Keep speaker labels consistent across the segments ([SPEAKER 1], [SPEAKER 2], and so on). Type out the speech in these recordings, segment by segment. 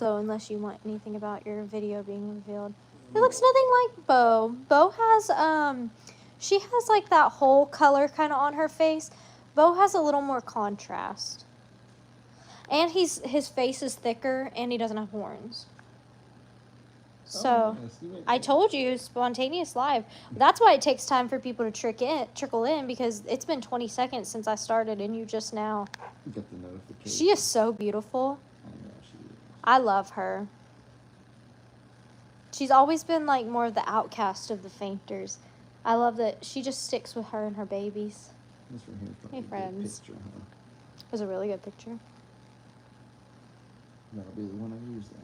[SPEAKER 1] So unless you want anything about your video being revealed. It looks nothing like Bo. Bo has, she has like that whole color kind of on her face. Bo has a little more contrast. And his face is thicker and he doesn't have horns. So, I told you, spontaneous live. That's why it takes time for people to trickle in, because it's been 20 seconds since I started and you just now.
[SPEAKER 2] You got the notification.
[SPEAKER 1] She is so beautiful.
[SPEAKER 2] I know she is.
[SPEAKER 1] I love her. She's always been like more of the outcast of the fainters. I love that she just sticks with her and her babies.
[SPEAKER 2] This one here's
[SPEAKER 1] Hey, friends.
[SPEAKER 2] picture, huh?
[SPEAKER 1] It was a really good picture.
[SPEAKER 2] That'll be the one I use then.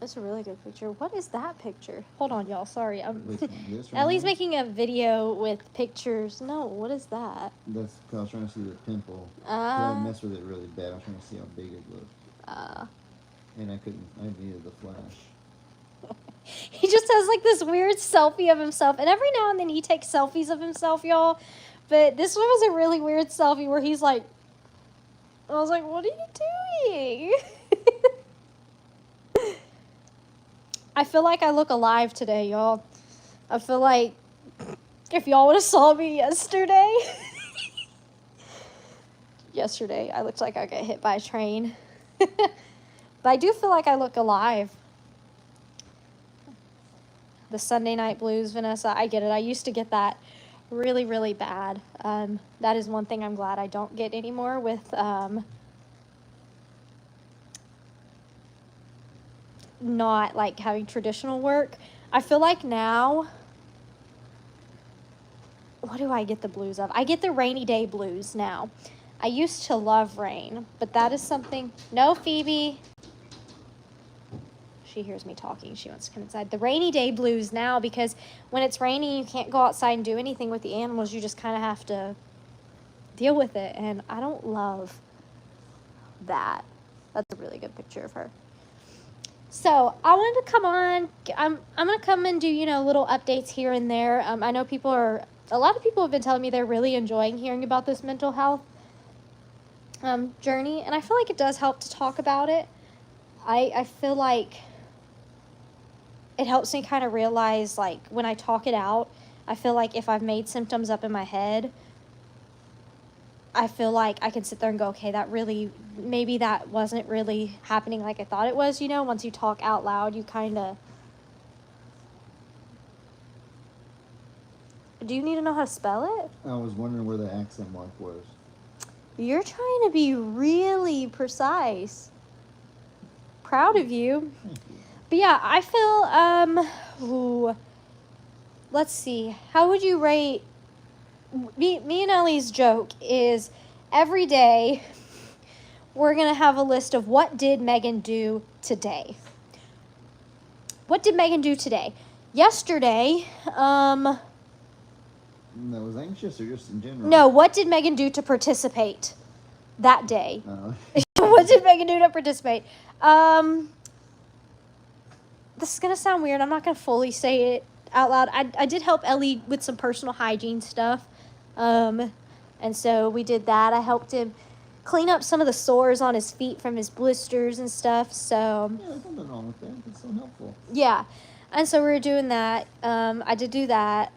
[SPEAKER 1] It's a really good picture. What is that picture? Hold on, y'all. Sorry.
[SPEAKER 2] This one
[SPEAKER 1] Ellie's
[SPEAKER 2] here?
[SPEAKER 1] making a video with pictures. No, what is that?
[SPEAKER 2] That's because I was trying to see the pimple. I messed with it really bad. I was trying to see how big it looked. And I couldn't. I needed the flash.
[SPEAKER 1] He just has like this weird selfie of himself. And every now and then he takes selfies of himself, y'all. But this one was a really weird selfie where he's like, I was like, what are you doing? I feel like I look alive today, y'all. I feel like if y'all would have saw me yesterday. Yesterday, I looked like I got hit by a train. But I do feel like I look alive. The Sunday night blues, Vanessa, I get it. I used to get that really, really bad. That is one thing I'm glad I don't get anymore with not like having traditional work. I feel like now, what do I get the blues of? I get the rainy day blues now. I used to love rain, but that is something. No, Phoebe. She hears me talking. She wants to come inside. The rainy day blues now, because when it's raining, you can't go outside and do anything with the animals. You just kind of have to deal with it. And I don't love that. That's a really good picture of her. So I wanted to come on. I'm going to come and do, little updates here and there. I know a lot of people have been telling me they're really enjoying hearing about this mental health journey. And I feel like it does help to talk about it. I feel like it helps me kind of realize, like, when I talk it out, I feel like if I've made symptoms up in my head, I feel like I can sit there and go, okay, maybe that wasn't really happening like I thought it was, once you talk out loud, you kind of. Do you need to know how to spell it?
[SPEAKER 2] I was wondering where the accent mark was.
[SPEAKER 1] You're trying to be really precise. Proud of you.
[SPEAKER 2] Thank you.
[SPEAKER 1] But yeah, I feel, let's see. How would you rate, me and Ellie's joke is every day we're going to have a list of what did Megan do today. What did Megan do today? Yesterday,
[SPEAKER 2] That was anxious or just in general?
[SPEAKER 1] no, what did Megan do to participate that day?
[SPEAKER 2] Oh.
[SPEAKER 1] What did Megan do to participate? This is going to sound weird. I'm not going to fully say it out loud. I did help Ellie with some personal hygiene stuff. And so we did that. I helped him clean up some of the sores on his feet from his blisters and stuff. So
[SPEAKER 2] Yeah, there's nothing wrong with that. That's so helpful.
[SPEAKER 1] yeah. And so we were doing that. I did do that.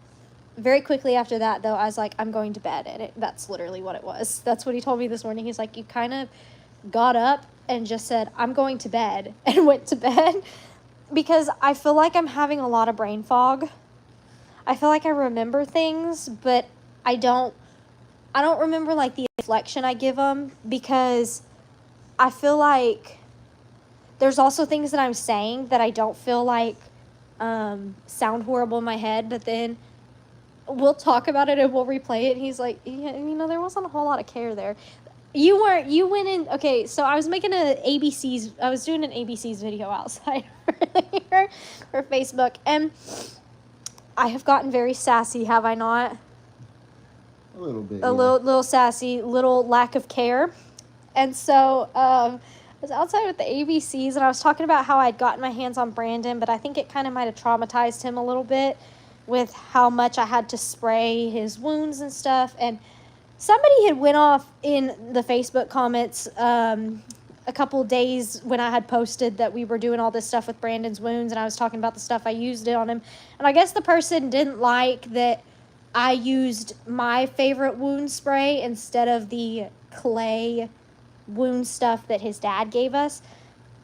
[SPEAKER 1] Very quickly after that, though, I was like, I'm going to bed. And that's literally what it was. That's what he told me this morning. He's like, you kind of got up and just said, I'm going to bed, and went to bed. Because I feel like I'm having a lot of brain fog. I feel like I remember things, but I don't remember, like, the inflection I give them, because I feel like there's also things that I'm saying that I don't feel like sound horrible in my head, but then we'll talk about it and we'll replay it, and he's like, yeah, there wasn't a whole lot of care there. You went in, okay, so I was doing an ABC's video outside earlier for Facebook, and I have gotten very sassy, have I not?
[SPEAKER 2] A little bit.
[SPEAKER 1] A little sassy, little lack of care. And so I was outside with the ABCs, and I was talking about how I'd gotten my hands on Brandon, but I think it kind of might have traumatized him a little bit with how much I had to spray his wounds and stuff. And somebody had went off in the Facebook comments a couple days when I had posted that we were doing all this stuff with Brandon's wounds and I was talking about the stuff I used it on him. And I guess the person didn't like that I used my favorite wound spray instead of the clay wound stuff that his dad gave us.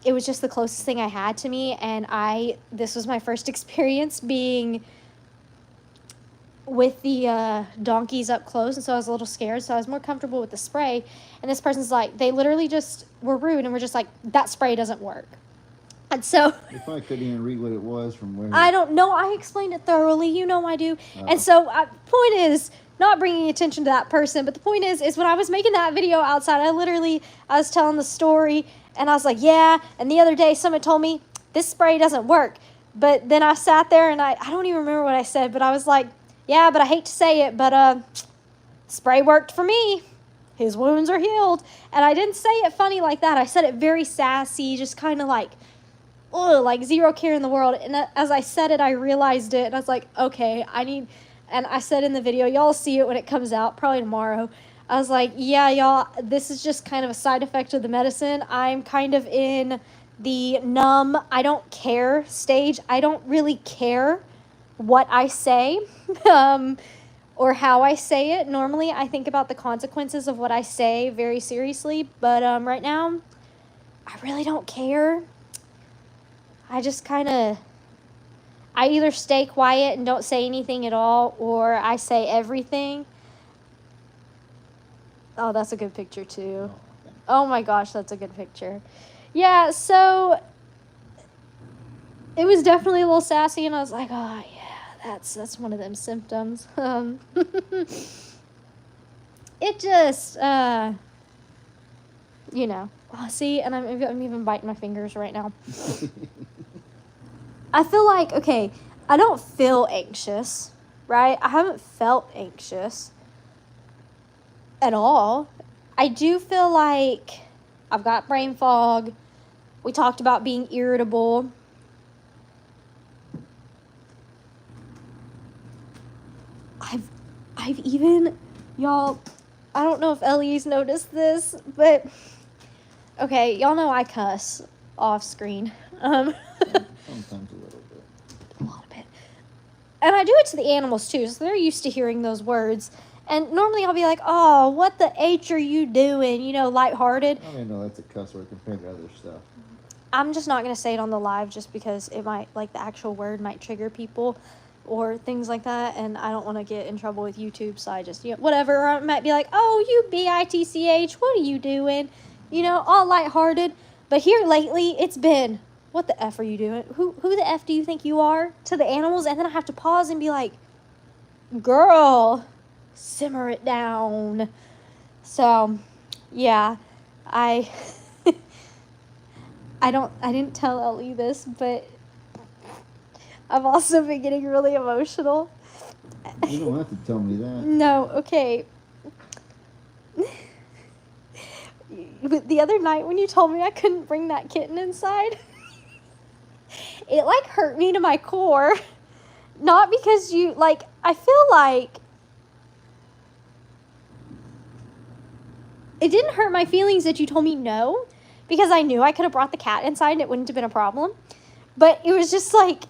[SPEAKER 1] It was just the closest thing I had to me, and this was my first experience being with the donkeys up close, and so I was a little scared, so I was more comfortable with the spray. And this person's like, they literally just were rude and were just like, that spray doesn't work. And so
[SPEAKER 2] they probably couldn't even read what it was from where.
[SPEAKER 1] I don't know. I explained it thoroughly. You know I do. And so point is, not bringing attention to that person, but the point is when I was making that video outside, I was telling the story, and I was like, yeah. And the other day, someone told me, this spray doesn't work. But then I sat there, and I don't even remember what I said, but I was like, yeah, but I hate to say it, but spray worked for me. His wounds are healed. And I didn't say it funny like that. I said it very sassy, just kind of like, oh, like zero care in the world. And as I said it, I realized it, and I was like, okay, and I said in the video, y'all see it when it comes out, probably tomorrow. I was like, yeah, y'all, this is just kind of a side effect of the medicine. I'm kind of in the numb, I don't care stage. I don't really care what I say or how I say it. Normally, I think about the consequences of what I say very seriously. But right now, I really don't care. I just kind of... I either stay quiet and don't say anything at all, or I say everything. Oh, that's a good picture, too. Oh, my gosh, that's a good picture. Yeah, so it was definitely a little sassy, and I was like, oh, yeah, that's one of them symptoms. It just, you know. Oh, see, and I'm even biting my fingers right now. I feel like, okay, I don't feel anxious, right? I haven't felt anxious at all. I do feel like I've got brain fog. We talked about being irritable. I've even, y'all, I don't know if Ellie's noticed this, but, okay, y'all know I cuss off screen.
[SPEAKER 2] Sometimes a little bit.
[SPEAKER 1] A little bit. And I do it to the animals, too, so they're used to hearing those words. And normally I'll be like, oh, what the H are you doing? You know, lighthearted.
[SPEAKER 2] I mean, no, that's a cuss word compared to other stuff.
[SPEAKER 1] I'm just not going to say it on the live just because it might, like, the actual word might trigger people or things like that. And I don't want to get in trouble with YouTube, so I just, you know, whatever. Or I might be like, oh, you bitch, what are you doing? You know, all lighthearted. But here lately, it's been, what the F are you doing? Who the F do you think you are to the animals? And then I have to pause and be like, girl, simmer it down. So, yeah, I didn't tell Ellie this, but I've also been getting really emotional.
[SPEAKER 2] You don't have to tell me that.
[SPEAKER 1] No, okay. But the other night when you told me I couldn't bring that kitten inside, it, like, hurt me to my core. Not because you, like, I feel like it didn't hurt my feelings that you told me no, because I knew I could have brought the cat inside and it wouldn't have been a problem. But it was just like,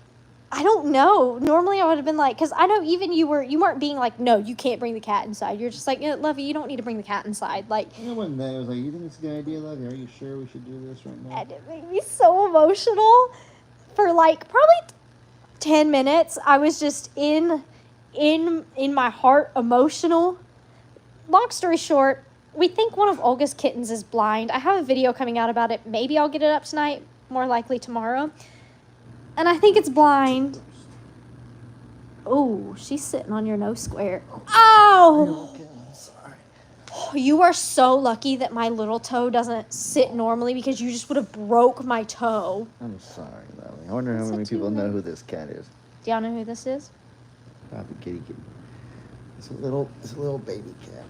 [SPEAKER 1] I don't know. Normally I would have been like, because I know even you weren't being like, no, you can't bring the cat inside. You're just like, yeah, Lovey, you don't need to bring the cat inside. Like,
[SPEAKER 2] it wasn't that. It was like, you think it's a good idea, Lovey? Are you sure we should do this right now?
[SPEAKER 1] And it made me so emotional for like probably 10 minutes. I was just in my heart emotional. Long story short, we think one of Olga's kittens is blind. I have a video coming out about it. Maybe I'll get it up tonight, more likely tomorrow. And I think it's blind. Oh, she's sitting on your nose square. Ow! Sorry. You are so lucky that my little toe doesn't sit normally because you just would have broke my toe.
[SPEAKER 2] I'm sorry, Lovey. I wonder how many people know who this cat is.
[SPEAKER 1] Do y'all know who this is?
[SPEAKER 2] Probably Kitty. It's a little baby cat.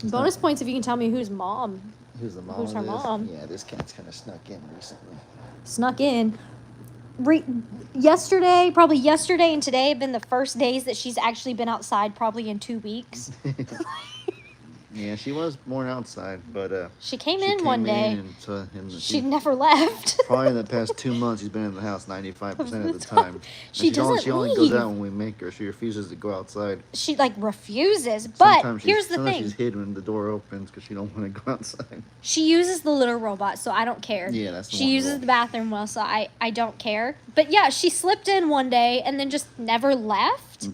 [SPEAKER 1] Bonus points if you can tell me who's mom.
[SPEAKER 2] Who's the mom?
[SPEAKER 1] Who's her mom?
[SPEAKER 2] Yeah, this cat's kind of snuck in recently.
[SPEAKER 1] Snuck in. Probably yesterday and today have been the first days that she's actually been outside probably in 2 weeks.
[SPEAKER 2] Yeah, she was born outside, but
[SPEAKER 1] she came in one day. She never left.
[SPEAKER 2] Probably in the past 2 months, she's been in the house 95% of the time.
[SPEAKER 1] She doesn't
[SPEAKER 2] She only goes out when we make her. She refuses to go outside.
[SPEAKER 1] She like refuses. But here's the thing.
[SPEAKER 2] Sometimes she's hid when the door opens because she don't want to go outside.
[SPEAKER 1] She uses the litter robot, so I don't care.
[SPEAKER 2] Yeah, that's the
[SPEAKER 1] She uses the bathroom well, so I don't care. But yeah, she slipped in one day and then just never left.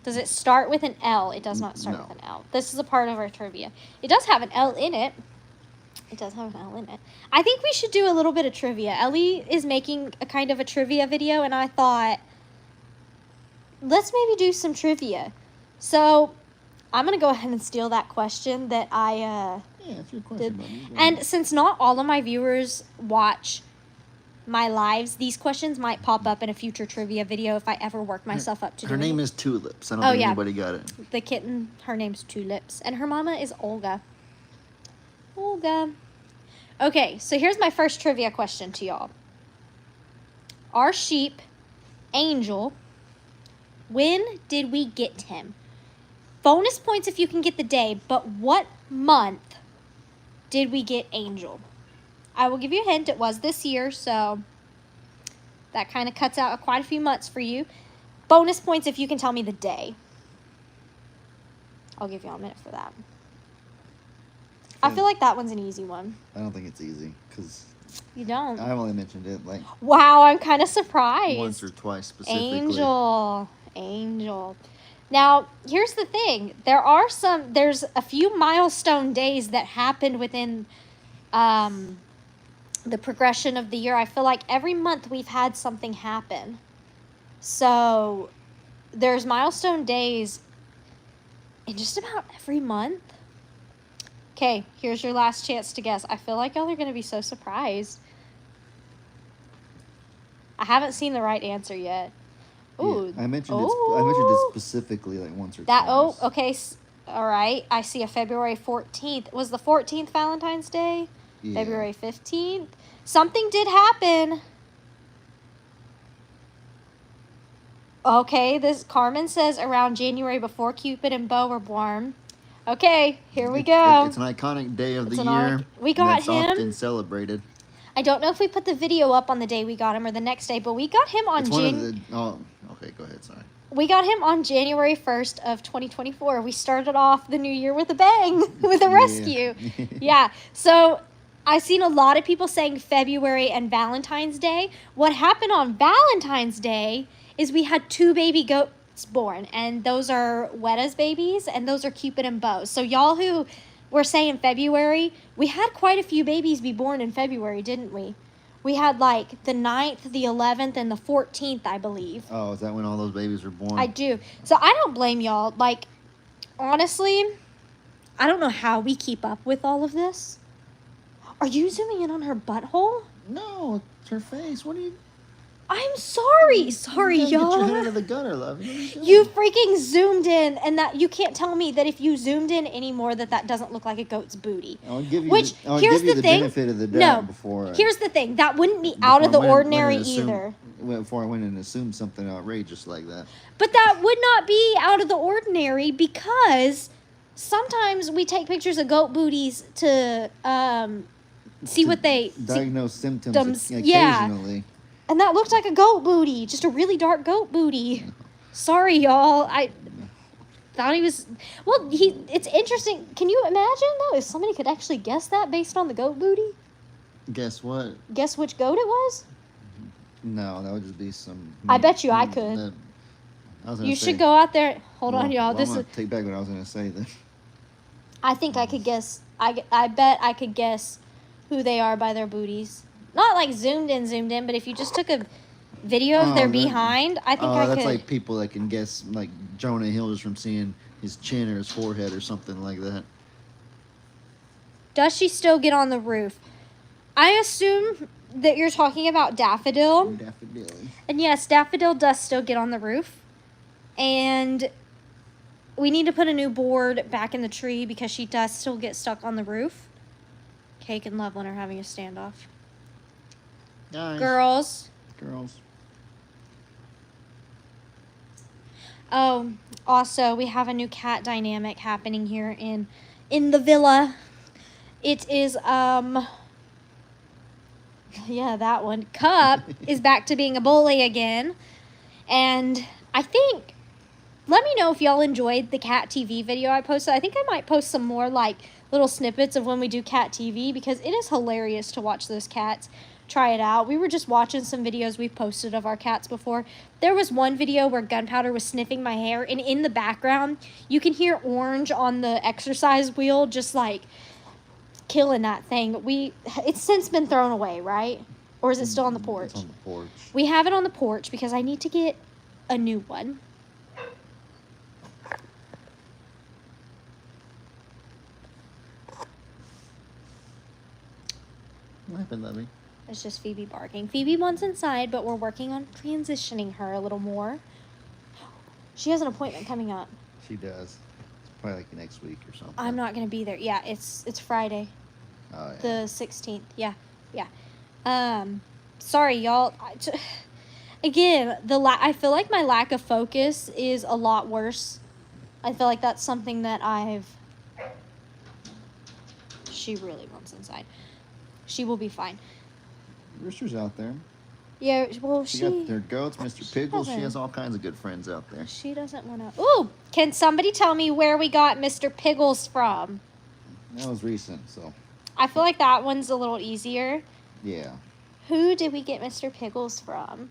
[SPEAKER 1] Does it start with an L? It does not start with an L. This is a part of our trivia. It does have an L in it. It does have an L in it. I think we should do a little bit of trivia. Ellie is making a kind of a trivia video, and I thought, let's maybe do some trivia. So I'm going to go ahead and steal that question that I
[SPEAKER 2] yeah, it's your question, buddy.
[SPEAKER 1] And since not all of my viewers watch my lives, these questions might pop up in a future trivia video if I ever work myself up to do it.
[SPEAKER 2] Her name is Tulips. I don't think anybody got it.
[SPEAKER 1] The kitten, her name's Tulips. And her mama is Olga. Olga. Okay, so here's my first trivia question to y'all. Our sheep, Angel, when did we get him? Bonus points if you can get the day, but what month did we get Angel? I will give you a hint. It was this year, so that kind of cuts out quite a few months for you. Bonus points if you can tell me the day. I'll give you a minute for that. I feel like that one's an easy one.
[SPEAKER 2] I don't think it's easy because
[SPEAKER 1] you don't.
[SPEAKER 2] I've only mentioned it like.
[SPEAKER 1] Wow, I'm kind of surprised.
[SPEAKER 2] Once or twice specifically.
[SPEAKER 1] Angel. Now, here's the thing. There's a few milestone days that happened within the progression of the year. I feel like every month we've had something happen. So there's milestone days in just about every month. Okay, here's your last chance to guess. I feel like y'all are going to be so surprised. I haven't seen the right answer yet. Ooh.
[SPEAKER 2] Yeah, I mentioned it specifically like once or twice.
[SPEAKER 1] Oh, okay. All right. I see a February 14th. Was the 14th Valentine's Day? Yeah. February 15th. Something did happen. Okay, this Carmen says around January before Cupid and Beau were born. Okay, here we go.
[SPEAKER 2] It's an iconic day of the year.
[SPEAKER 1] We got him.
[SPEAKER 2] That's often celebrated.
[SPEAKER 1] I don't know if we put the video up on the day we got him or the next day, but we got him on
[SPEAKER 2] okay, go ahead, sorry.
[SPEAKER 1] We got him on January 1st of 2024. We started off the new year with a bang, with a rescue. Yeah, so I've seen a lot of people saying February and Valentine's Day. What happened on Valentine's Day is we had 2 baby goats born, and those are Wetta's babies, and those are Cupid and Beau. So y'all who were saying February, we had quite a few babies be born in February, didn't we? We had like the 9th, the 11th, and the 14th, I believe.
[SPEAKER 2] Oh, is that when all those babies were born?
[SPEAKER 1] I do. So I don't blame y'all. Like, honestly, I don't know how we keep up with all of this. Are you zooming in on her butthole?
[SPEAKER 2] No, it's her face. What are you...
[SPEAKER 1] I'm sorry. Sorry, y'all.
[SPEAKER 2] Get your head out of the gutter, love.
[SPEAKER 1] You freaking zoomed in, and that you can't tell me that if you zoomed in anymore that doesn't look like a goat's booty.
[SPEAKER 2] I'll give you the benefit of the doubt before.
[SPEAKER 1] Here's the thing. That wouldn't be out of the ordinary either.
[SPEAKER 2] Before I went and assumed something outrageous like that.
[SPEAKER 1] But that would not be out of the ordinary because sometimes we take pictures of goat booties to see what they...
[SPEAKER 2] Diagnose symptoms occasionally.
[SPEAKER 1] Yeah. And that looked like a goat booty, just a really dark goat booty. Sorry, y'all. I thought he was... Well, it's interesting. Can you imagine, though, if somebody could actually guess that based on the goat booty?
[SPEAKER 2] Guess what?
[SPEAKER 1] Guess which goat it was?
[SPEAKER 2] No, that would just be some...
[SPEAKER 1] I bet you I could. You should go out there... Hold on, y'all.
[SPEAKER 2] I'm going to take back what I was going to say then.
[SPEAKER 1] I think I could guess... I bet I could guess who they are by their booties. Not like zoomed in, but if you just took a video of their behind, I think I could...
[SPEAKER 2] that's like people that can guess, like Jonah Hill just from seeing his chin or his forehead or something like that.
[SPEAKER 1] Does she still get on the roof? I assume that you're talking about Daffodil.
[SPEAKER 2] Daffodil.
[SPEAKER 1] And yes, Daffodil does still get on the roof. And we need to put a new board back in the tree because she does still get stuck on the roof. Cake and Loveland are having a standoff.
[SPEAKER 2] Guys.
[SPEAKER 1] Girls. Oh, also, we have a new cat dynamic happening here in in the villa. It is, yeah, that one. Cup is back to being a bully again. And I think, let me know if y'all enjoyed the cat TV video I posted. I think I might post some more, like, little snippets of when we do cat TV, because it is hilarious to watch those cats try it out. We were just watching some videos we've posted of our cats before. There was one video where Gunpowder was sniffing my hair, and in the background, you can hear Orange on the exercise wheel just, like, killing that thing. It's since been thrown away, right? Or is it still on the porch?
[SPEAKER 2] It's on the porch.
[SPEAKER 1] We have it on the porch because I need to get a new one.
[SPEAKER 2] What happened, Lovey?
[SPEAKER 1] It's just Phoebe barking. Phoebe wants inside, but we're working on transitioning her a little more. She has an appointment coming up.
[SPEAKER 2] She does. It's probably like next week or something.
[SPEAKER 1] I'm not going to be there. Yeah, it's Friday.
[SPEAKER 2] Oh, yeah.
[SPEAKER 1] The 16th. Yeah. Sorry, y'all. Again, I feel like my lack of focus is a lot worse. I feel like that's something that She really wants inside. She will be fine.
[SPEAKER 2] Rooster's out there.
[SPEAKER 1] Yeah, well,
[SPEAKER 2] She got their goats, Mr. Piggles. She has all kinds of good friends out there.
[SPEAKER 1] She doesn't want to... Ooh! Can somebody tell me where we got Mr. Piggles from?
[SPEAKER 2] That was recent, so...
[SPEAKER 1] I feel like that one's a little easier.
[SPEAKER 2] Yeah.
[SPEAKER 1] Who did we get Mr. Piggles from?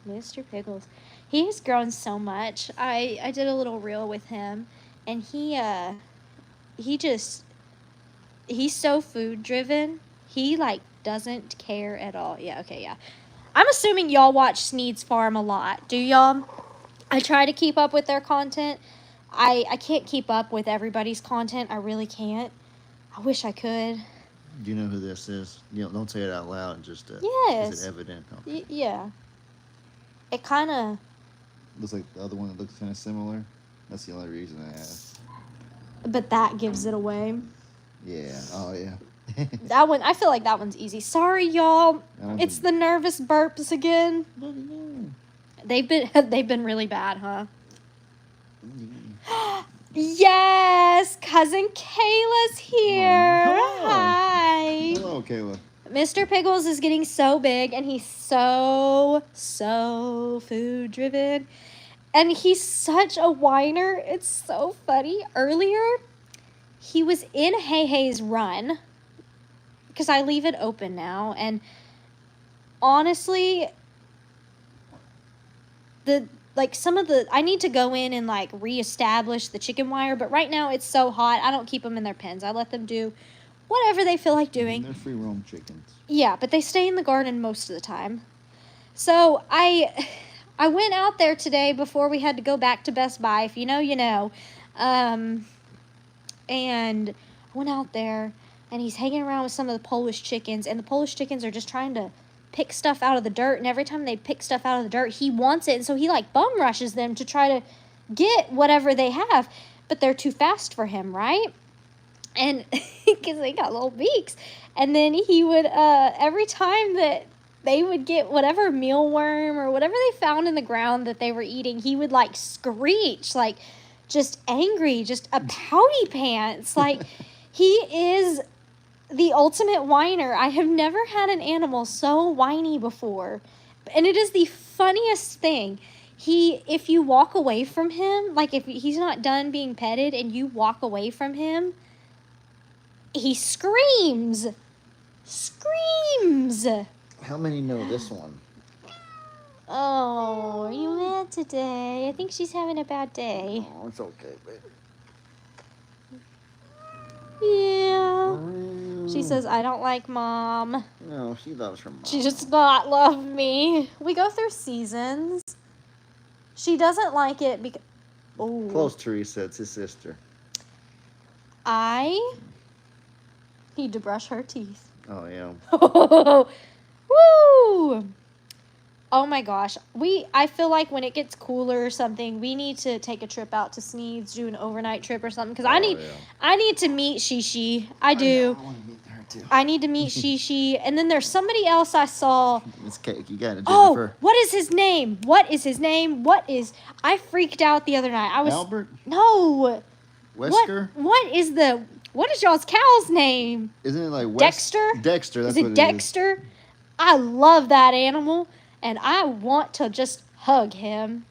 [SPEAKER 1] Mr. Piggles. He has grown so much. I did a little reel with him, and he's so food driven. He, like, doesn't care at all. Yeah, okay, yeah. I'm assuming y'all watch Sneed's Farm a lot. Do y'all? I try to keep up with their content. I can't keep up with everybody's content. I really can't. I wish I could.
[SPEAKER 2] Do you know who this is? You know, don't say it out loud. Just
[SPEAKER 1] yes.
[SPEAKER 2] Is it evident? Okay.
[SPEAKER 1] Yeah. It kind of
[SPEAKER 2] looks like the other one that looks kind of similar. That's the only reason I asked.
[SPEAKER 1] But that gives it away.
[SPEAKER 2] Yeah. Oh yeah.
[SPEAKER 1] That one, I feel like that one's easy. Sorry, y'all. It's the nervous burps again. They've been really bad, huh? Yes, cousin Kayla's here.
[SPEAKER 2] Hello.
[SPEAKER 1] Hi.
[SPEAKER 2] Hello, Kayla.
[SPEAKER 1] Mr. Piggles is getting so big, and he's so food driven, and he's such a whiner. It's so funny. Earlier, he was in Hey Hey's run, because I leave it open now, and honestly, I need to go in and, like, reestablish the chicken wire, but right now it's so hot, I don't keep them in their pens. I let them do whatever they feel like doing.
[SPEAKER 2] They're free roam chickens.
[SPEAKER 1] Yeah, but they stay in the garden most of the time. So I went out there today before we had to go back to Best Buy. If you know, you know. And I went out there, and he's hanging around with some of the Polish chickens, and the Polish chickens are just trying to pick stuff out of the dirt, and every time they pick stuff out of the dirt, he wants it, and so he, like, bum rushes them to try to get whatever they have, but they're too fast for him, right? And because they got little beaks, and then he would every time that they would get whatever mealworm or whatever they found in the ground that they were eating, he would, like, screech, like, just angry, just a pouty pants. Like, he is the ultimate whiner. I have never had an animal so whiny before, and it is the funniest thing. If you walk away from him, like, if he's not done being petted and you walk away from him, he screams.
[SPEAKER 2] How many know this one?
[SPEAKER 1] Oh, are you mad today? I think she's having a bad day.
[SPEAKER 2] Oh, it's okay, baby.
[SPEAKER 1] Yeah. She says, I don't like Mom.
[SPEAKER 2] No, she loves her mom.
[SPEAKER 1] She does not love me. We go through seasons. She doesn't like it because... Oh.
[SPEAKER 2] Close, Teresa. It's his sister.
[SPEAKER 1] I need to brush her teeth.
[SPEAKER 2] Oh, yeah.
[SPEAKER 1] Woo! Oh my gosh. I feel like when it gets cooler or something, we need to take a trip out to Sneed's, do an overnight trip or something, because I need to meet Shishi. I do.
[SPEAKER 2] I want to meet her too.
[SPEAKER 1] I need to meet Shishi. And then there's somebody else I saw.
[SPEAKER 2] It's Cake. You got it, Jennifer.
[SPEAKER 1] Oh, what is his name? I freaked out the other night.
[SPEAKER 2] Albert?
[SPEAKER 1] No.
[SPEAKER 2] Wesker?
[SPEAKER 1] What is y'all's cow's name?
[SPEAKER 2] Isn't it like
[SPEAKER 1] Dexter?
[SPEAKER 2] Dexter, that's
[SPEAKER 1] what it is. Dexter? I love that animal, and I want to just hug him.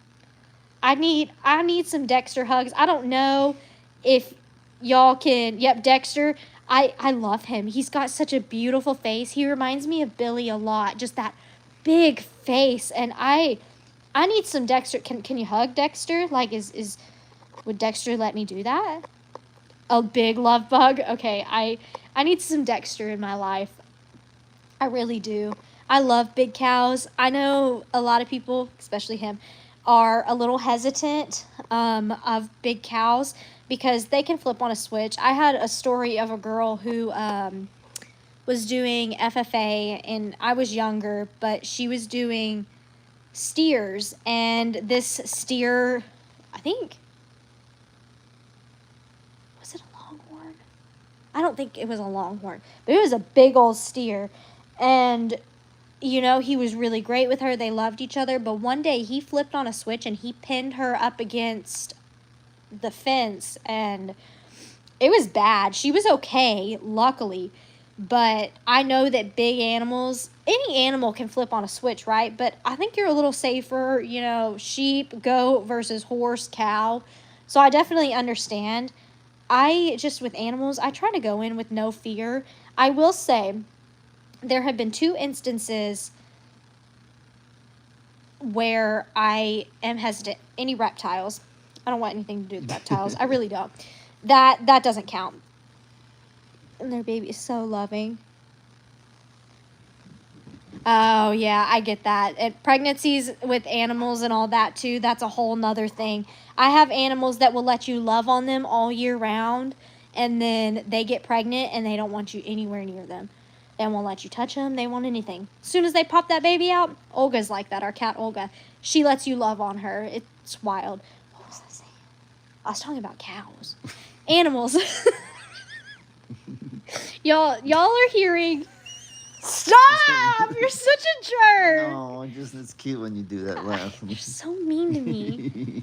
[SPEAKER 1] I need some Dexter hugs. I don't know if y'all can. Yep, Dexter. I love him. He's got such a beautiful face. He reminds me of Billy a lot. Just that big face. And I need some Dexter. Can you hug Dexter? Like, would Dexter let me do that? A big love bug? Okay, I need some Dexter in my life. I really do. I love big cows. I know a lot of people, especially him, are a little hesitant of big cows because they can flip on a switch. I had a story of a girl who was doing FFA, and I was younger, but she was doing steers, and this steer, I think, was it a longhorn? I don't think it was a longhorn, but it was a big old steer, and you know, he was really great with her. They loved each other. But one day he flipped on a switch and he pinned her up against the fence. And it was bad. She was okay, luckily. But I know that big animals, any animal can flip on a switch, right? But I think you're a little safer, you know, sheep, goat versus horse, cow. So I definitely understand. With animals, I try to go in with no fear. I will say, there have been 2 instances where I am hesitant. Any reptiles. I don't want anything to do with reptiles. I really don't. That doesn't count. And their baby is so loving. Oh, yeah, I get that. And pregnancies with animals and all that, too, that's a whole nother thing. I have animals that will let you love on them all year round, and then they get pregnant, and they don't want you anywhere near them. They won't let you touch them. They want anything. As soon as they pop that baby out, Olga's like that, our cat Olga. She lets you love on her. It's wild. What was I saying? I was talking about cows. Animals. Y'all are hearing. Stop! You're such a jerk.
[SPEAKER 2] No, it's cute when you do that laugh.
[SPEAKER 1] You're so mean to me.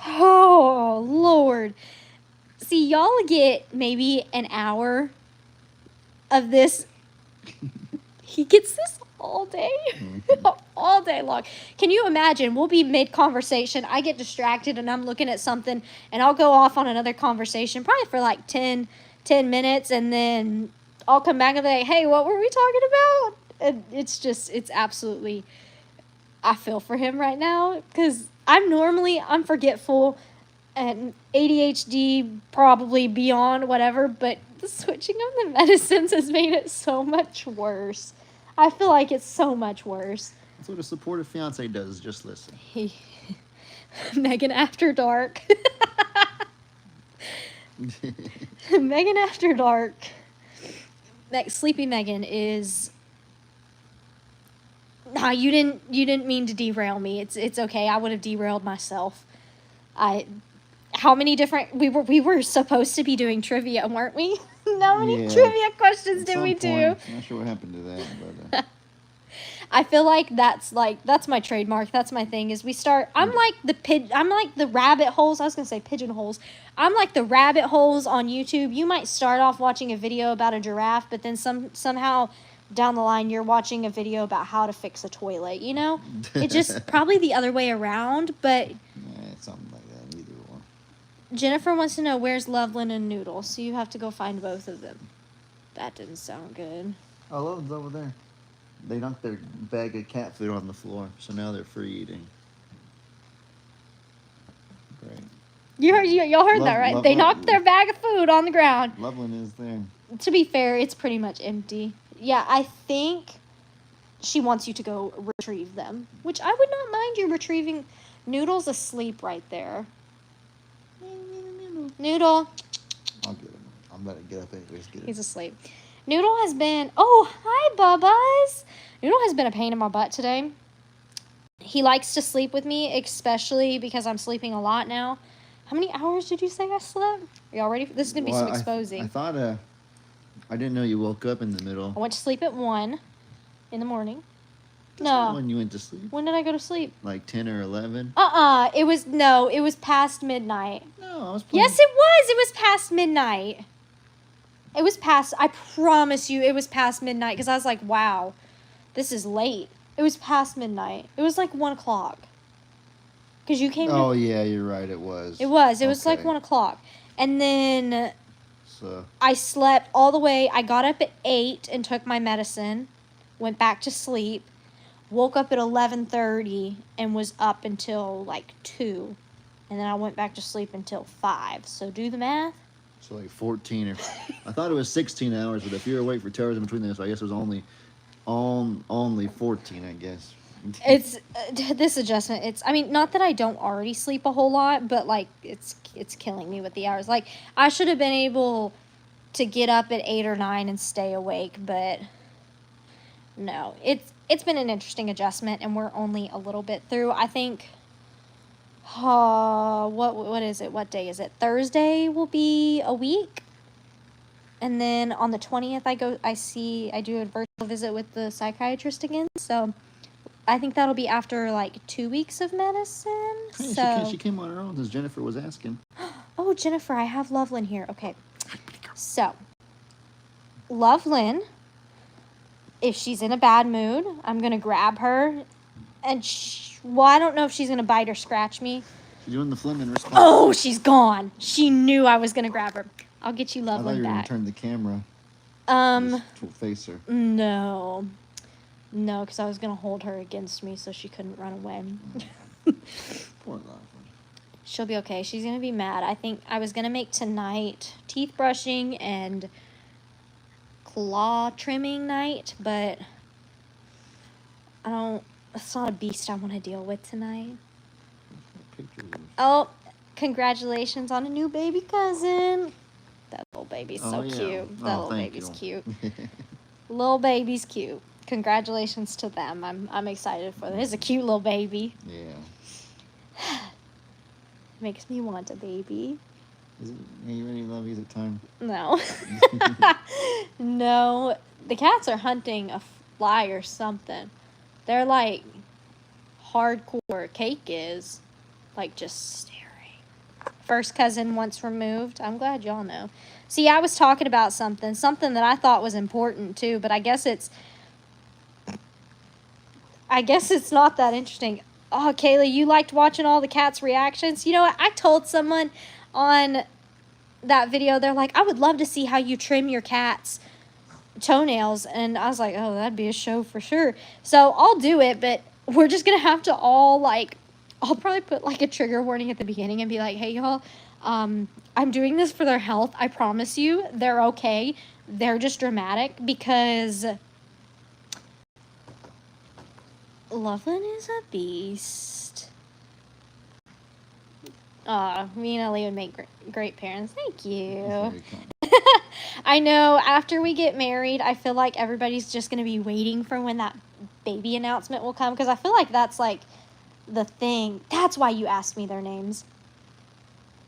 [SPEAKER 1] Oh, Lord. See, y'all get maybe an hour of this. He gets this all day. All day long. Can you imagine? We'll be mid-conversation. I get distracted and I'm looking at something and I'll go off on another conversation, probably for like 10 minutes, and then I'll come back and be like, hey, what were we talking about? And it's absolutely, I feel for him right now because I'm forgetful and ADHD probably beyond whatever, but the switching of the medicines has made it so much worse. I feel like it's so much worse.
[SPEAKER 2] That's what a supportive fiance does. Just listen.
[SPEAKER 1] Megan After Dark. Megan After Dark. Sleepy Megan is. Nah, you didn't mean to derail me. It's okay. I would have derailed myself. How many different we were supposed to be doing trivia, weren't we? How many trivia questions did we do?
[SPEAKER 2] I'm not sure what happened to that, but
[SPEAKER 1] I feel like that's my trademark. That's my thing. Is we start. I'm like the rabbit holes. I was gonna say pigeonholes. I'm like the rabbit holes on YouTube. You might start off watching a video about a giraffe, but then somehow down the line you're watching a video about how to fix a toilet. You know, it's just probably the other way around. But
[SPEAKER 2] something like that. Either one.
[SPEAKER 1] Jennifer wants to know where's Loveland and Noodle, so you have to go find both of them. That didn't sound good.
[SPEAKER 2] Oh, Loveland's over there. They knocked their bag of cat food on the floor, so now they're free eating. Great.
[SPEAKER 1] Y'all heard that, right? They knocked their bag of food on the ground.
[SPEAKER 2] Loveland is there.
[SPEAKER 1] To be fair, it's pretty much empty. Yeah, I think she wants you to go retrieve them, which I would not mind you retrieving. Noodle's asleep right there. Noodle.
[SPEAKER 2] I'll get him. I'm gonna get up anyways. Get him.
[SPEAKER 1] He's asleep. Noodle has been. Oh, hi, Bubba's. Noodle has been a pain in my butt today. He likes to sleep with me, especially because I'm sleeping a lot now. How many hours did you say I slept? Are y'all ready? This is gonna be some exposing.
[SPEAKER 2] I thought I didn't know you woke up in the middle.
[SPEAKER 1] I went to sleep at 1 in the morning.
[SPEAKER 2] That's not when you went to sleep.
[SPEAKER 1] When did I go to sleep?
[SPEAKER 2] Like 10 or 11?
[SPEAKER 1] It was past midnight.
[SPEAKER 2] No, I was playing.
[SPEAKER 1] Yes, it was. It was past midnight. It was past, I promise you, it was past midnight because I was like, wow, this is late. It was past midnight. It was like 1 o'clock. Because you came
[SPEAKER 2] Oh, yeah, you're right. It was.
[SPEAKER 1] It was. It was like 1 o'clock. And then
[SPEAKER 2] so
[SPEAKER 1] I slept all the way. I got up at 8 and took my medicine. Went back to sleep. Woke up at 11:30 and was up until like 2. And then I went back to sleep until 5. So do the math.
[SPEAKER 2] So like 14 or... I thought it was 16 hours, but if you were awake for 2 hours in between this, I guess it was only 14, I guess.
[SPEAKER 1] It's this adjustment. It's, I mean, not that I don't already sleep a whole lot, but like it's killing me with the hours. Like I should have been able to get up at 8 or 9 and stay awake, but no. It's been an interesting adjustment, and we're only a little bit through. I think what is it? What day is it? Thursday will be a week. And then on the 20th I do a virtual visit with the psychiatrist again. So I think that'll be after like 2 weeks of medicine.
[SPEAKER 2] Hey,
[SPEAKER 1] so
[SPEAKER 2] she came on her own because Jennifer was asking.
[SPEAKER 1] Oh, Jennifer, I have Loveland here. Okay. So Loveland, if she's in a bad mood, I'm going to grab her and I don't know if she's going to bite or scratch me.
[SPEAKER 2] She's doing the Fleming response.
[SPEAKER 1] Oh, she's gone. She knew I was going to grab her. I'll get you Loveland back.
[SPEAKER 2] I thought you were going to turn the camera. Just face her.
[SPEAKER 1] No, because I was going to hold her against me so she couldn't run away.
[SPEAKER 2] Poor Loveland.
[SPEAKER 1] She'll be okay. She's going to be mad. I think I was going to make tonight teeth brushing and claw trimming night, but it's not a beast I want to deal with tonight. Oh, congratulations on a new baby cousin. That little baby's so cute. That little baby's cute. Little baby's cute. Congratulations to them. I'm excited for them. It's a cute little baby.
[SPEAKER 2] Yeah.
[SPEAKER 1] Makes me want a baby.
[SPEAKER 2] Are you ready to love you at time?
[SPEAKER 1] No. No. The cats are hunting a fly or something. They're like hardcore. Cake is like just staring. First cousin once removed. I'm glad y'all know. See, I was talking about something that I thought was important too, but I guess it's not that interesting. Oh, Kayla, you liked watching all the cats' reactions? You know what? I told someone on that video, they're like, I would love to see how you trim your cat's toenails. And I was like, oh, that'd be a show for sure. So I'll do it, but we're just going to have to all, like, I'll probably put, like, a trigger warning at the beginning and be like, hey, y'all, I'm doing this for their health. I promise you, they're okay. They're just dramatic because Loveland is a beast. Me and Ellie would make great parents. Thank you. I know, after we get married, I feel like everybody's just going to be waiting for when that baby announcement will come, because I feel like that's like the thing. That's why you asked me their names.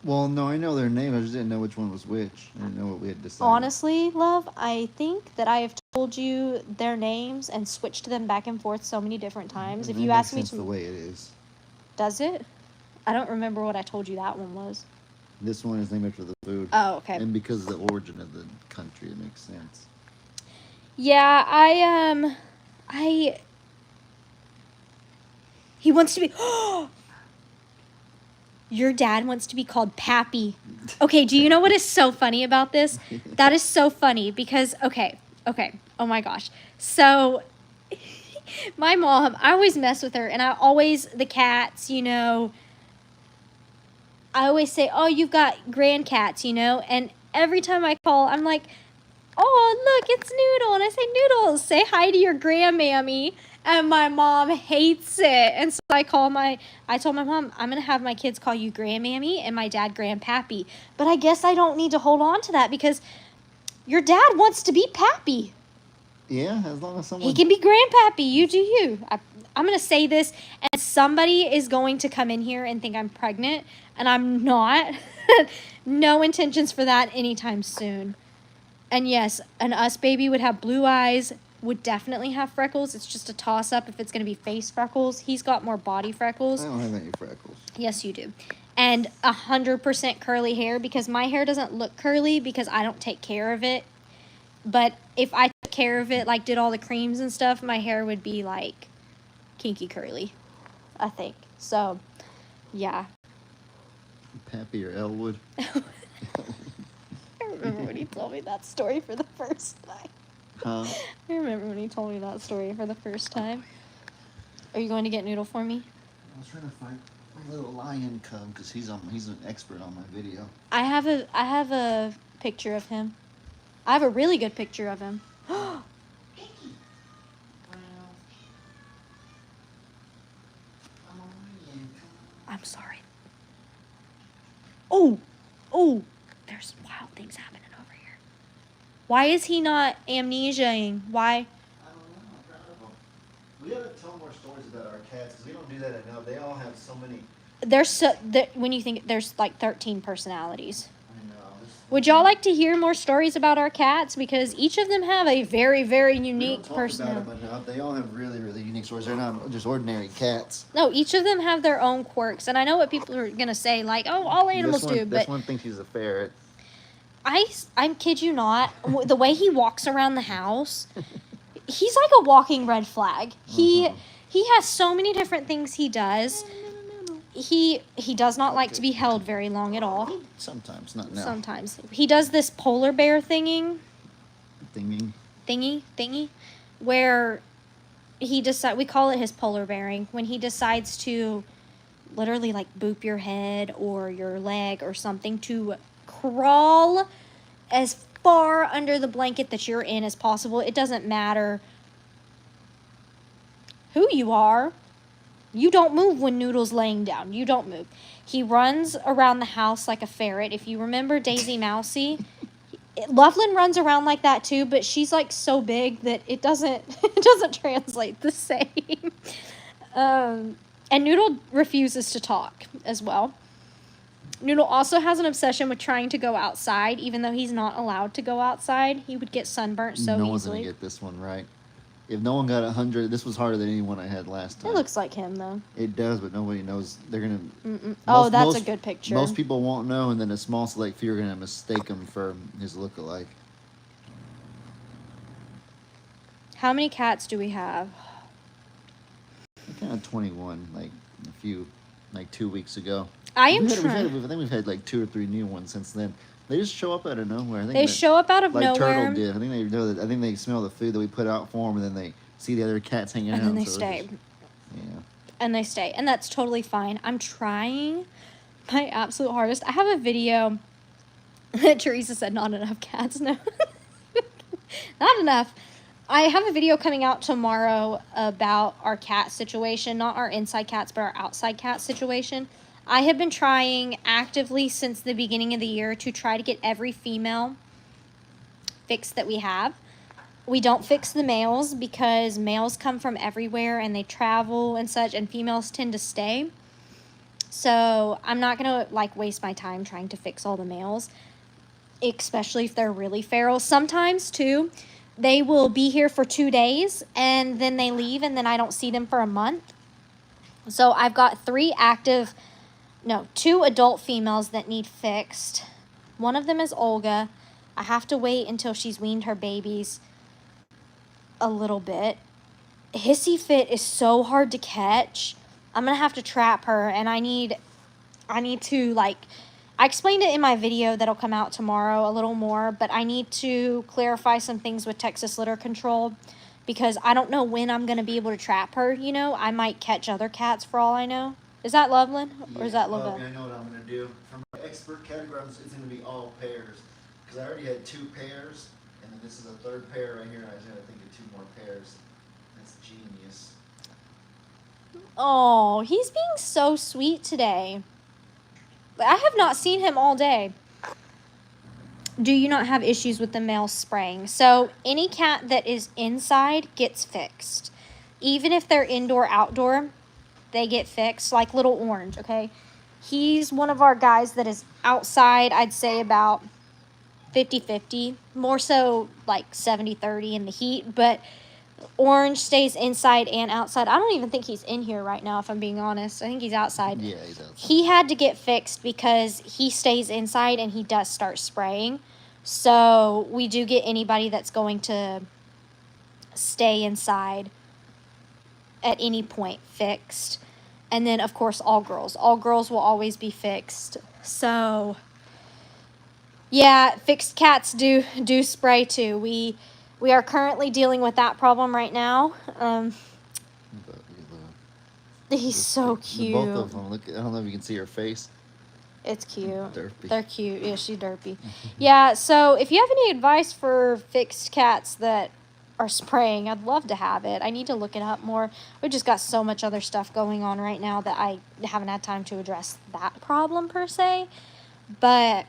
[SPEAKER 2] Well, no, I know their name. I just didn't know which one was which. I didn't know what we had decided.
[SPEAKER 1] Honestly, love, I think that I have told you their names and switched them back and forth so many different times. If you ask me to,
[SPEAKER 2] the way it is.
[SPEAKER 1] Does it? I don't remember what I told you that one was.
[SPEAKER 2] This one is named after the food.
[SPEAKER 1] Oh, okay.
[SPEAKER 2] And because of the origin of the country, it makes sense.
[SPEAKER 1] Yeah, he wants to be. Your dad wants to be called Pappy. Okay, do you know what is so funny about this? That is so funny because, okay. Oh my gosh. So, my mom, I always mess with her, and the cats, you know, I always say, oh, you've got grandcats, you know, and every time I call, I'm like, oh, look, it's Noodle, and I say, Noodles, say hi to your grandmammy. And my mom hates it. And so I told my mom, I'm going to have my kids call you Grandmammy and my dad Grandpappy. But I guess I don't need to hold on to that because your dad wants to be Pappy.
[SPEAKER 2] Yeah, as long as someone...
[SPEAKER 1] He can be Grandpappy. You do you. I'm going to say this, and somebody is going to come in here and think I'm pregnant, and I'm not. No intentions for that anytime soon. And yes, an us baby would have blue eyes, would definitely have freckles. It's just a toss-up if it's going to be face freckles. He's got more body freckles.
[SPEAKER 2] I don't have any freckles.
[SPEAKER 1] Yes, you do. And 100% curly hair, because my hair doesn't look curly because I don't take care of it. But if I took care of it, like did all the creams and stuff, my hair would be like kinky curly, I think. So, yeah.
[SPEAKER 2] Pappy or Elwood?
[SPEAKER 1] I remember when he told me that story for the first time.
[SPEAKER 2] Huh?
[SPEAKER 1] I remember when he told me that story for the first time. Are you going to get Noodle for me?
[SPEAKER 2] I was trying to find my little lion cub because he's an expert on my video.
[SPEAKER 1] I have a picture of him. I have a really good picture of him. I'm sorry. Oh, there's wild things happening over here. Why is he not amnesiaing? Why?
[SPEAKER 2] I don't know. We gotta tell more stories about our cats because we don't do that enough. They all have so many.
[SPEAKER 1] When you think there's like 13 personalities.
[SPEAKER 2] I know.
[SPEAKER 1] Would y'all like to hear more stories about our cats? Because each of them have a very, very unique personality.
[SPEAKER 2] About them enough. They all have really, really unique stories. They're not just ordinary cats.
[SPEAKER 1] No, each of them have their own quirks. And I know what people are going to say, like, oh, all animals do. But
[SPEAKER 2] this one thinks he's a ferret.
[SPEAKER 1] I kid you not, the way he walks around the house, he's like a walking red flag. He has so many different things he does. He does not like to be held very long at all.
[SPEAKER 2] Sometimes, not now.
[SPEAKER 1] Sometimes. He does this polar bear thingy, where we call it his polar bearing, when he decides to literally like boop your head or your leg or something to crawl as far under the blanket that you're in as possible. It doesn't matter who you are. You don't move when Noodle's laying down. You don't move. He runs around the house like a ferret. If you remember Daisy Mousy, Loveland runs around like that too, but she's like so big that it doesn't translate the same. And Noodle refuses to talk as well. Noodle also has an obsession with trying to go outside, even though he's not allowed to go outside. He would get sunburnt so easily.
[SPEAKER 2] No one's going to get this one right. If no one got 100, this was harder than anyone I had last time.
[SPEAKER 1] It looks like him, though.
[SPEAKER 2] It does, but nobody knows. They're going to...
[SPEAKER 1] Oh, that's a good picture.
[SPEAKER 2] Most people won't know, and then a small select few are going to mistake him for his look-alike.
[SPEAKER 1] How many cats do we have?
[SPEAKER 2] I think I had 21, like 2 weeks ago.
[SPEAKER 1] I think
[SPEAKER 2] we've had like 2 or 3 new ones since then. They just show up out of nowhere.
[SPEAKER 1] They show up out of nowhere.
[SPEAKER 2] Like Turtle did. I think they know that. I think they smell the food that we put out for them, and then they see the other cats hanging out.
[SPEAKER 1] And then they stay. And they stay, and that's totally fine. I'm trying my absolute hardest. I have a video that Teresa said not enough cats. No, not enough. I have a video coming out tomorrow about our cat situation, not our inside cats, but our outside cat situation. I have been trying actively since the beginning of the year to try to get every female fixed that we have. We don't fix the males because males come from everywhere and they travel and such, and females tend to stay. So I'm not going to like waste my time trying to fix all the males, especially if they're really feral. Sometimes too, they will be here for 2 days and then they leave and then I don't see them for a month. So I've got 2 adult females that need fixed. One of them is Olga. I have to wait until she's weaned her babies a little bit. Hissy Fit is so hard to catch. I'm going to have to trap her, and I need to, like, I explained it in my video that'll come out tomorrow a little more, but I need to clarify some things with Texas Litter Control because I don't know when I'm going to be able to trap her, you know. I might catch other cats for all I know. Is that Loveland, or is that Loveland?
[SPEAKER 2] I know what I'm going to do. For my expert category, it's going to be all pairs. Because I already had 2 pairs, and then this is a 3rd pair right here, and I just got to think of 2 more pairs. That's genius.
[SPEAKER 1] Oh, he's being so sweet today. I have not seen him all day. Do you not have issues with the male spraying? So any cat that is inside gets fixed. Even if they're indoor, outdoor, they get fixed. Like Little Orange, okay? He's one of our guys that is outside, I'd say about 50-50, more so like 70-30 in the heat, but Orange stays inside and outside. I don't even think he's in here right now, if I'm being honest. I think he's outside.
[SPEAKER 2] Yeah, he's outside.
[SPEAKER 1] He had to get fixed because he stays inside and he does start spraying. So we do get anybody that's going to stay inside at any point fixed. And then, of course, all girls. All girls will always be fixed. So, yeah, fixed cats do spray too. We are currently dealing with that problem right now. He's so cute.
[SPEAKER 2] Both of them. Look, I don't know if you can see her face.
[SPEAKER 1] It's cute.
[SPEAKER 2] Derpy.
[SPEAKER 1] They're cute. Yeah, she's derpy. Yeah, so if you have any advice for fixed cats that are spraying, I'd love to have it. I need to look it up more. We've just got so much other stuff going on right now that I haven't had time to address that problem per se. But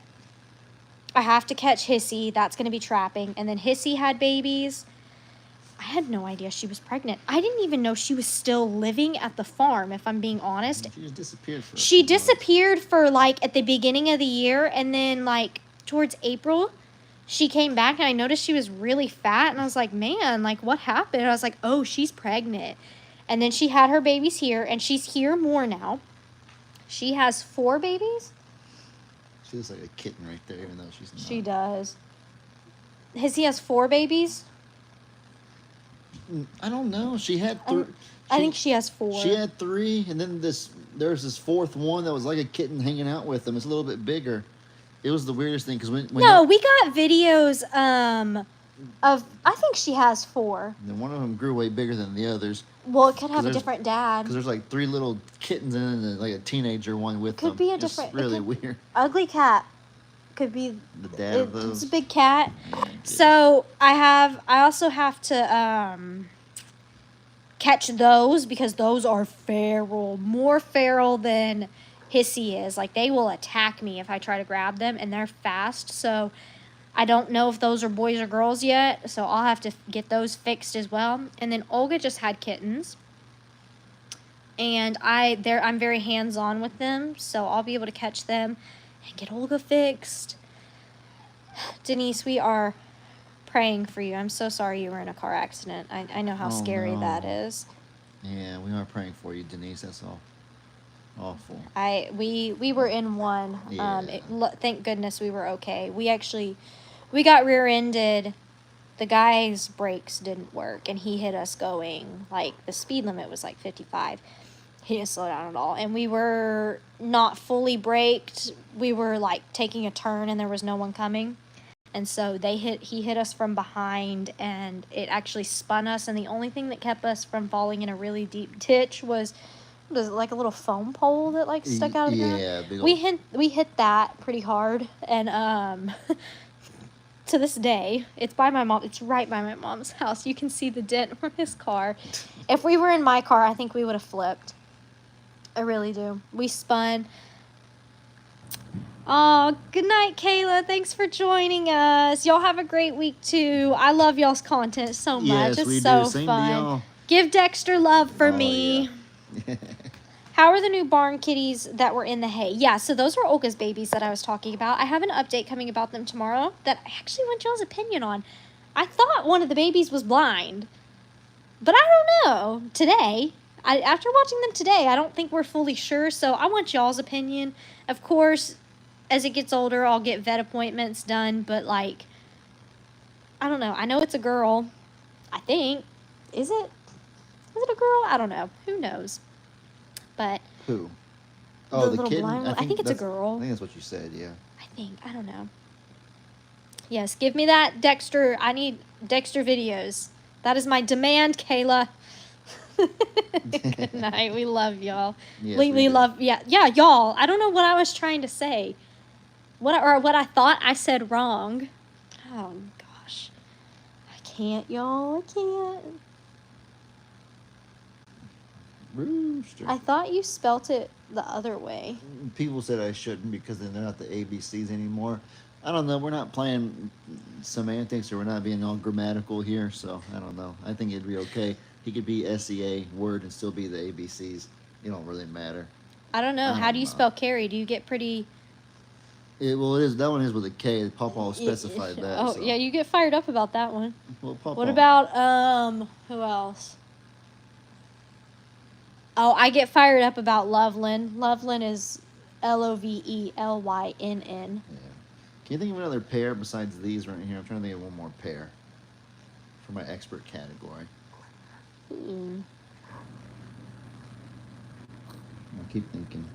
[SPEAKER 1] I have to catch Hissy. That's going to be trapping. And then Hissy had babies. I had no idea she was pregnant. I didn't even know she was still living at the farm, if I'm being honest.
[SPEAKER 2] She just disappeared for
[SPEAKER 1] She disappeared for, like, at the beginning of the year, and then, like, towards April, she came back, and I noticed she was really fat, and I was like, man, like, what happened? And I was like, oh, she's pregnant. And then she had her babies here, and she's here more now. She has 4 babies.
[SPEAKER 2] She looks like a kitten right there, even though she's not.
[SPEAKER 1] She does. He has 4 babies?
[SPEAKER 2] I don't know. She had 3.
[SPEAKER 1] I think she has 4.
[SPEAKER 2] She had 3, and then there's this 4th one that was like a kitten hanging out with them. It's a little bit bigger. It was the weirdest thing because when
[SPEAKER 1] no, we got videos of I think she has 4.
[SPEAKER 2] And then one of them grew way bigger than the others.
[SPEAKER 1] Well, it could have a different dad.
[SPEAKER 2] Because there's like 3 little kittens and then like a teenager one with them.
[SPEAKER 1] Could be a different.
[SPEAKER 2] It's really weird.
[SPEAKER 1] Ugly cat. Could be
[SPEAKER 2] the dad of those.
[SPEAKER 1] It's a big cat. So I also have to catch those because those are feral, more feral than Hissy is. Like, they will attack me if I try to grab them, and they're fast. So I don't know if those are boys or girls yet, so I'll have to get those fixed as well. And then Olga just had kittens, and I'm very hands-on with them, so I'll be able to catch them and get Olga fixed. Denise, we are praying for you. I'm so sorry you were in a car accident. I know how scary that is.
[SPEAKER 2] Yeah, we are praying for you, Denise. That's all. Awful.
[SPEAKER 1] We were in one.
[SPEAKER 2] Yeah.
[SPEAKER 1] Thank goodness we were okay. We got rear-ended. The guy's brakes didn't work, and he hit us going, like, the speed limit was like 55. He didn't slow down at all, and we were not fully braked. We were, like, taking a turn, and there was no one coming. And so he hit us from behind, and it actually spun us, and the only thing that kept us from falling in a really deep ditch was like a little foam pole that, like, stuck out of the ground.
[SPEAKER 2] Yeah, big
[SPEAKER 1] old... We hit that pretty hard, and to this day, it's by my mom. It's right by my mom's house. You can see the dent from his car. If we were in my car, I think we would have flipped. I really do. We spun. Oh, good night, Kayla. Thanks for joining us. Y'all have a great week, too. I love y'all's content so much.
[SPEAKER 2] Yes,
[SPEAKER 1] it's
[SPEAKER 2] we
[SPEAKER 1] so
[SPEAKER 2] do. Same
[SPEAKER 1] fun.
[SPEAKER 2] to y'all.
[SPEAKER 1] Give Dexter love for me.
[SPEAKER 2] Yeah.
[SPEAKER 1] How are the new barn kitties that were in the hay? Yeah, so those are Olga's babies that I was talking about. I have an update coming about them tomorrow that I actually want y'all's opinion on. I thought one of the babies was blind, but I don't know. Today, after watching them today, I don't think we're fully sure, so I want y'all's opinion. Of course, as it gets older, I'll get vet appointments done, but, like, I don't know. I know it's a girl, I think. Is it a girl? I don't know. Who knows? But
[SPEAKER 2] who? Oh, the kid.
[SPEAKER 1] I think it's a girl.
[SPEAKER 2] I think that's what you said. Yeah.
[SPEAKER 1] I don't know. Yes, give me that Dexter. I need Dexter videos. That is my demand, Kayla. Good night. We love y'all.
[SPEAKER 2] Yes,
[SPEAKER 1] we love y'all. I don't know what I was trying to say. What I thought I said wrong. Oh gosh. I can't, y'all. I can't.
[SPEAKER 2] Rooster.
[SPEAKER 1] I thought you spelt it the other way.
[SPEAKER 2] People said I shouldn't because then they're not the ABCs anymore. I don't know. We're not playing semantics or we're not being all grammatical here, so I don't know. I think it'd be okay. He could be SEA word and still be the ABCs. It don't really matter.
[SPEAKER 1] I don't know. How do you spell Carrie? Do you get pretty...
[SPEAKER 2] Well, it is. That one is with a K. Pawpaw specified that.
[SPEAKER 1] Oh,
[SPEAKER 2] so.
[SPEAKER 1] yeah, you get fired up about that one.
[SPEAKER 2] Well, Pawpaw.
[SPEAKER 1] What about, who else? Oh, I get fired up about Loveland. Loveland is Lovelynn.
[SPEAKER 2] Yeah. Can you think of another pair besides these right here? I'm trying to think of one more pair for my expert category. I keep thinking.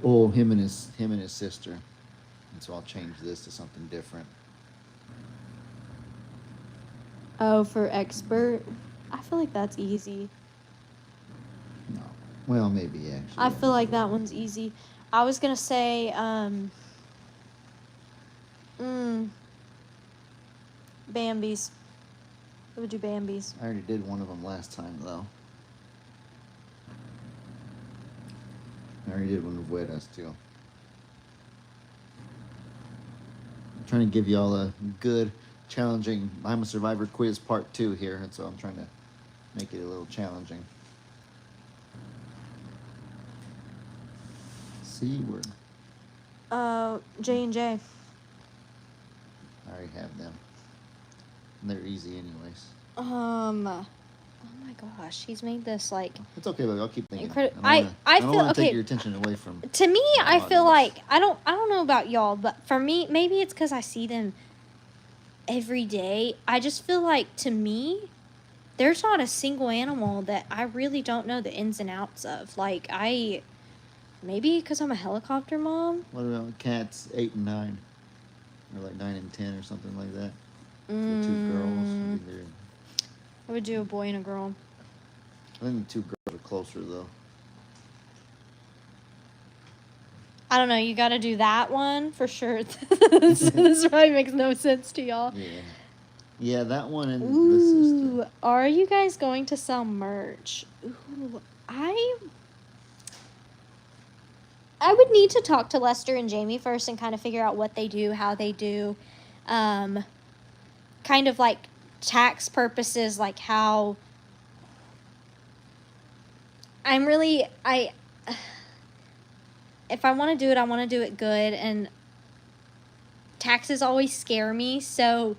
[SPEAKER 2] Oh, him and his sister. And so I'll change this to something different.
[SPEAKER 1] Oh, for expert? I feel like that's easy.
[SPEAKER 2] No. Well, maybe actually.
[SPEAKER 1] I feel like that one's easy. I was gonna say, Bambi's. I would do Bambi's.
[SPEAKER 2] I already did one of them last time, though. I already did one of Wedas, too. I'm trying to give you all a good, challenging I'm a Survivor quiz part 2 here, and so I'm trying to make it a little challenging. C word.
[SPEAKER 1] J&J.
[SPEAKER 2] I already have them. And they're easy anyways.
[SPEAKER 1] Oh my gosh, he's made this like.
[SPEAKER 2] It's okay, but I'll keep thinking.
[SPEAKER 1] I
[SPEAKER 2] don't
[SPEAKER 1] feel
[SPEAKER 2] want to
[SPEAKER 1] okay.
[SPEAKER 2] take your attention away from.
[SPEAKER 1] To me, I feel
[SPEAKER 2] audience.
[SPEAKER 1] like I don't know about y'all, but for me, maybe it's because I see them every day. I just feel like to me, there's not a single animal that I really don't know the ins and outs of. Like maybe because I'm a helicopter mom.
[SPEAKER 2] What about cats 8 and 9, or like 9 and 10, or something like that? The 2 girls.
[SPEAKER 1] I would do a boy and a girl.
[SPEAKER 2] I think the 2 girls are closer though.
[SPEAKER 1] I don't know. You got to do that one for sure. This probably makes no sense to y'all.
[SPEAKER 2] Yeah, that one and
[SPEAKER 1] Ooh,
[SPEAKER 2] the sister.
[SPEAKER 1] are you guys going to sell merch? Ooh, I would need to talk to Lester and Jamie first and kind of figure out what they do, how they do, kind of like tax purposes, like how if I want to do it, I want to do it good, and taxes always scare me, so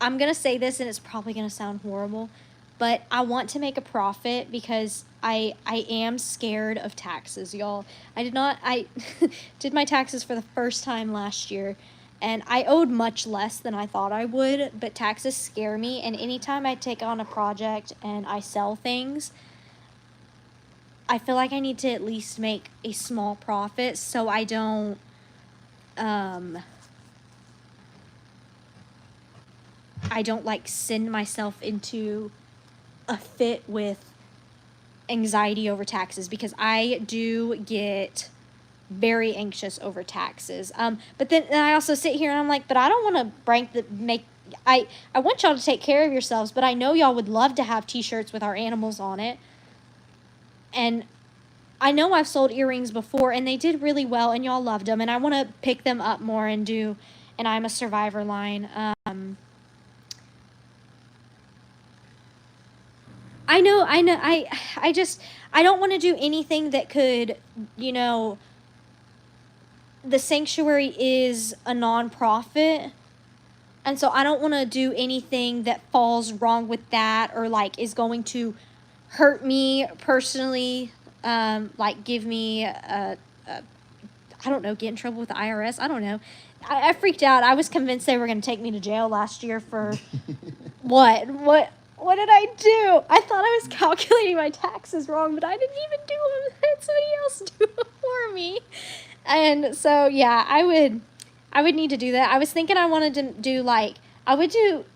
[SPEAKER 1] I'm going to say this, and it's probably going to sound horrible, but I want to make a profit because I am scared of taxes, y'all. I did my taxes for the first time last year, and I owed much less than I thought I would, but taxes scare me, and anytime I take on a project and I sell things, I feel like I need to at least make a small profit so I don't, like send myself into a fit with anxiety over taxes, because I do get very anxious over taxes. But then I also sit here and I'm like, but I don't want to I want y'all to take care of yourselves, but I know y'all would love to have t-shirts with our animals on it. And I know I've sold earrings before and they did really well and y'all loved them, and I want to pick them up more and do an I'm a Survivor line. I know. I don't want to do anything that could, the sanctuary is a nonprofit. And so I don't want to do anything that falls wrong with that, or like is going to hurt me personally. Like give me I don't know, get in trouble with the IRS. I don't know. I freaked out. I was convinced they were going to take me to jail last year for what did I do? I thought I was calculating my taxes wrong, but I didn't even do them. I had somebody else do it for me. And so, yeah, I would need to do that. I was thinking I wanted to do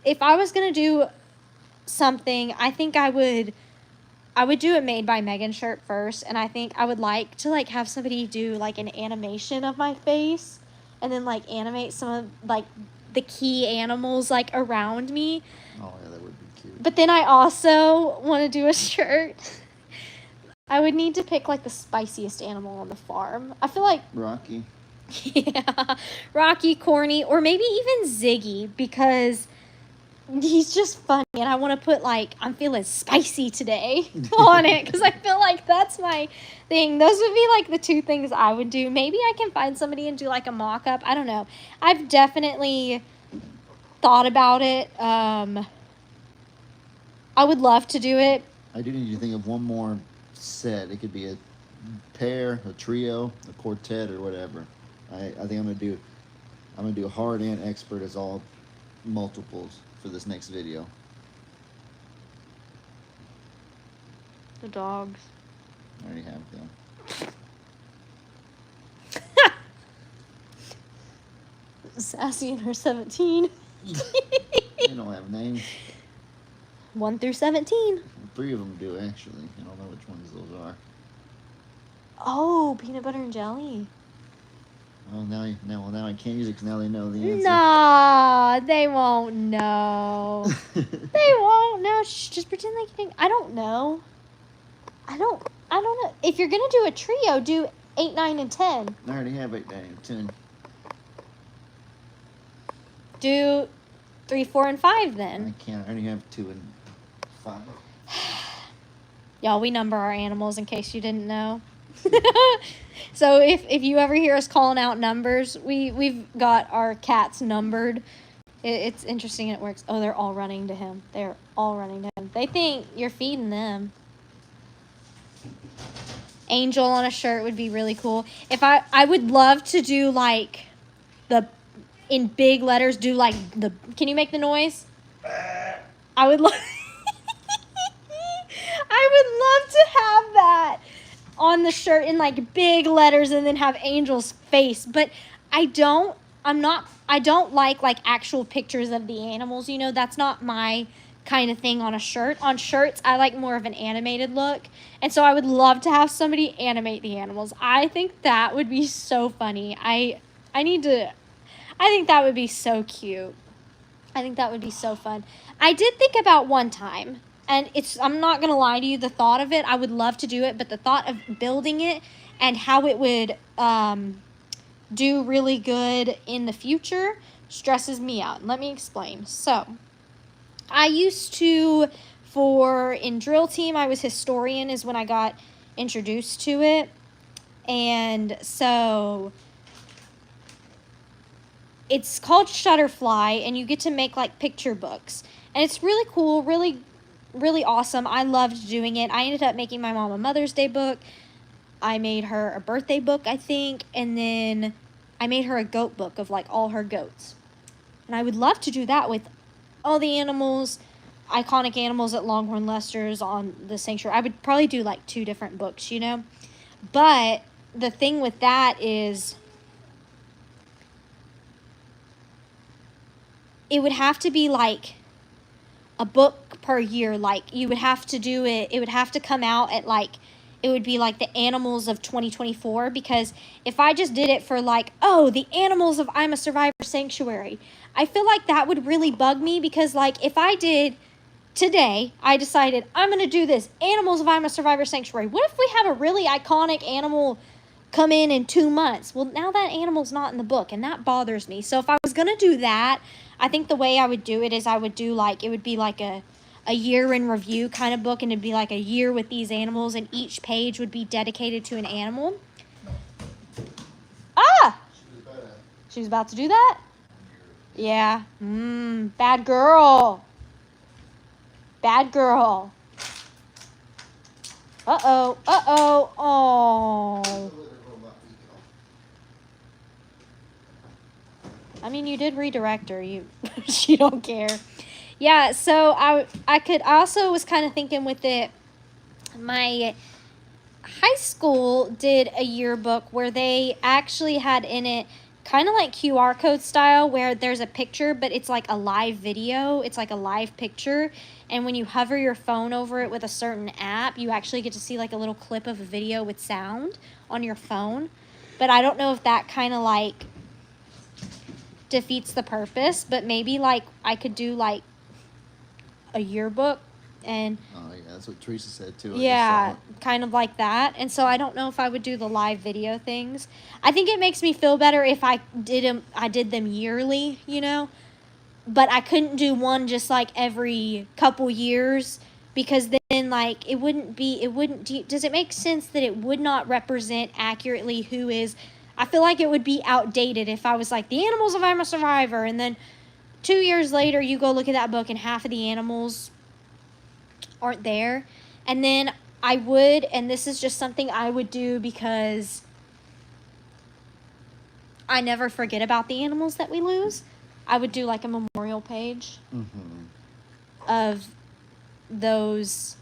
[SPEAKER 1] if I was going to do something, I think I would do a Made by Megan shirt first, and I think I would like to have somebody do like an animation of my face and then like animate some of like the key animals like around me.
[SPEAKER 2] Oh yeah, that would be cute.
[SPEAKER 1] But then I also want to do a shirt. I would need to pick like the spiciest animal on the farm. I feel like
[SPEAKER 2] Rocky.
[SPEAKER 1] Yeah, Rocky, Corny, or maybe even Ziggy, because He's just funny, and I want to put like I'm feeling spicy today on it because I feel like that's my thing. Those would be like the two things I would do. Maybe I can find somebody and do like a mock-up. I don't know. I've definitely thought about it. I would love to do it.
[SPEAKER 2] I do need you to think of one more set. It could be a pair, a trio, a quartet, or whatever. I think I'm gonna do hard and expert as all multiples for this next video.
[SPEAKER 1] The dogs.
[SPEAKER 2] I already have them.
[SPEAKER 1] Sassy and her 17.
[SPEAKER 2] They don't have names.
[SPEAKER 1] 1 through 17.
[SPEAKER 2] 3 of them do, actually. I don't know which ones those are.
[SPEAKER 1] Oh, peanut butter and jelly.
[SPEAKER 2] Well, now I can't use it because now they know the answer.
[SPEAKER 1] Nah, they won't know. They won't know. Shh, just pretend like you think. I don't know. I don't know. If you're gonna do a trio, do 8, 9, and 10.
[SPEAKER 2] I already have 8, 9, and 10.
[SPEAKER 1] Do 3, 4, and 5 then.
[SPEAKER 2] I can't. I already have 2 and 5.
[SPEAKER 1] Y'all, we number our animals in case you didn't know. So if you ever hear us calling out numbers, we've got our cats numbered. It's interesting. It works. Oh, they're all running to him. They're all running to him. They think you're feeding them. Angel on a shirt would be really cool. If I would love to do like in big letters, do like can you make the noise? I would love I would love to have that on the shirt in like big letters and then have Angel's face. But I don't like actual pictures of the animals, you know, that's not my kind of thing on a shirt. On shirts, I like more of an animated look. And so I would love to have somebody animate the animals. I think that would be so funny. I think that would be so cute. I think that would be so fun. I did think about one time, and I'm not going to lie to you, the thought of it, I would love to do it, but the thought of building it and how it would do really good in the future stresses me out. Let me explain. So, I used to, in drill team, I was historian is when I got introduced to it. And so it's called Shutterfly, and you get to make like picture books. And it's really cool, really, really awesome. I loved doing it. I ended up making my mom a Mother's Day book. I made her a birthday book, I think. And then I made her a goat book of like all her goats. And I would love to do that with all the animals, iconic animals at Longhorn Lester's on the sanctuary. I would probably do like 2 different books, you know. But the thing with that is it would have to be like a book per year. Like you would have to do it. It would have to come out at like, it would be like the animals of 2024. Because if I just did it for like, oh, the animals of I'm a Survivor Sanctuary, I feel like that would really bug me. Because like if I did today, I decided I'm going to do this animals of I'm a Survivor Sanctuary. What if we have a really iconic animal come in 2 months? Well, now that animal's not in the book, and that bothers me. So if I was going to do that, I think the way I would do it is I would do like, it would be like a year in review kind of book, and it'd be like a year with these animals, and each page would be dedicated to an animal. Ah! She was about to do that? Yeah. Bad girl. Bad girl. Uh-oh. Uh-oh. Oh. I mean, you did redirect her. She don't care. Yeah, so I also was kind of thinking with it, my high school did a yearbook where they actually had in it kind of like QR code style, where there's a picture, but it's like a live video. It's like a live picture. And when you hover your phone over it with a certain app, you actually get to see like a little clip of a video with sound on your phone. But I don't know if that kind of like defeats the purpose, but maybe like I could do like a yearbook. And
[SPEAKER 2] oh yeah, that's what Teresa said too.
[SPEAKER 1] Yeah, kind of like that. And so I don't know if I would do the live video things. I think it makes me feel better if I did them yearly, you know. but I couldn't do one just like every couple years, because then like it wouldn't, does it make sense that it would not represent accurately who is, I feel like it would be outdated if I was like the animals of I'm a Survivor, and then 2 years later you go look at that book and half of the animals aren't there. And then I would, and this is just something I would do because I never forget about the animals that we lose, I would do like a memorial page of those,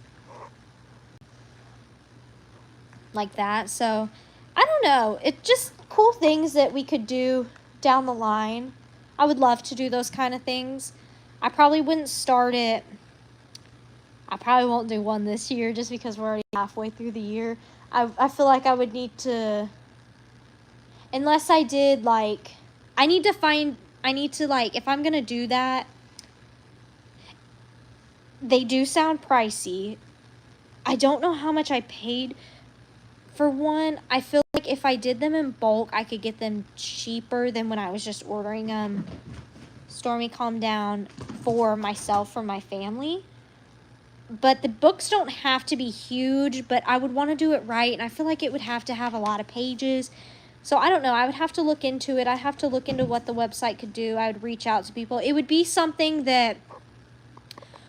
[SPEAKER 1] like that. So I don't know, it's just cool things that we could do down the line. I would love to do those kind of things. I probably wouldn't start it, I probably won't do one this year just because we're already halfway through the year. I feel like I would need to, unless I did like, I need to like, if I'm gonna do that, they do sound pricey. I don't know how much I paid for one. I feel like if I did them in bulk, I could get them cheaper than when I was just ordering Stormy Calm Down for myself, for my family. But the books don't have to be huge, but I would want to do it right, and I feel like it would have to have a lot of pages. So I don't know, I would have to look into it. I'd have to look into what the website could do. I would reach out to people. It would be something that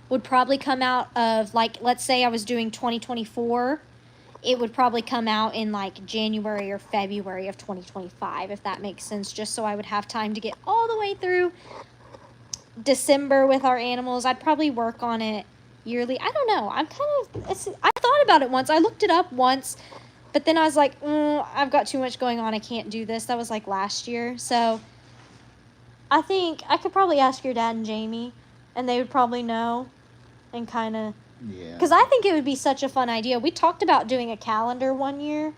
[SPEAKER 1] would probably come out of, like, let's say I was doing 2024. It would probably come out in like January or February of 2025, if that makes sense, just so I would have time to get all the way through December with our animals. I'd probably work on it yearly. I don't know. I thought about it once. I looked it up once, but then I was like, I've got too much going on. I can't do this. That was like last year. So I think I could probably ask your dad and Jamie, and they would probably know, and kind of,
[SPEAKER 2] Yeah.
[SPEAKER 1] because I think it would be such a fun idea. We talked about doing a calendar one year,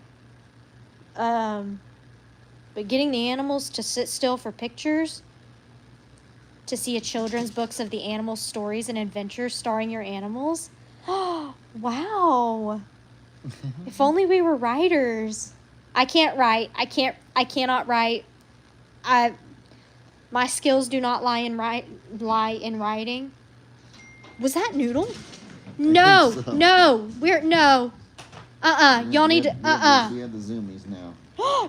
[SPEAKER 1] but getting the animals to sit still for pictures, to see a children's books of the animal stories and adventures starring your animals. Wow. If only we were writers. I can't write. I cannot write. My skills do not lie in writing. Was that Noodle? No,
[SPEAKER 2] so.
[SPEAKER 1] no. Y'all need to,
[SPEAKER 2] We have the zoomies now.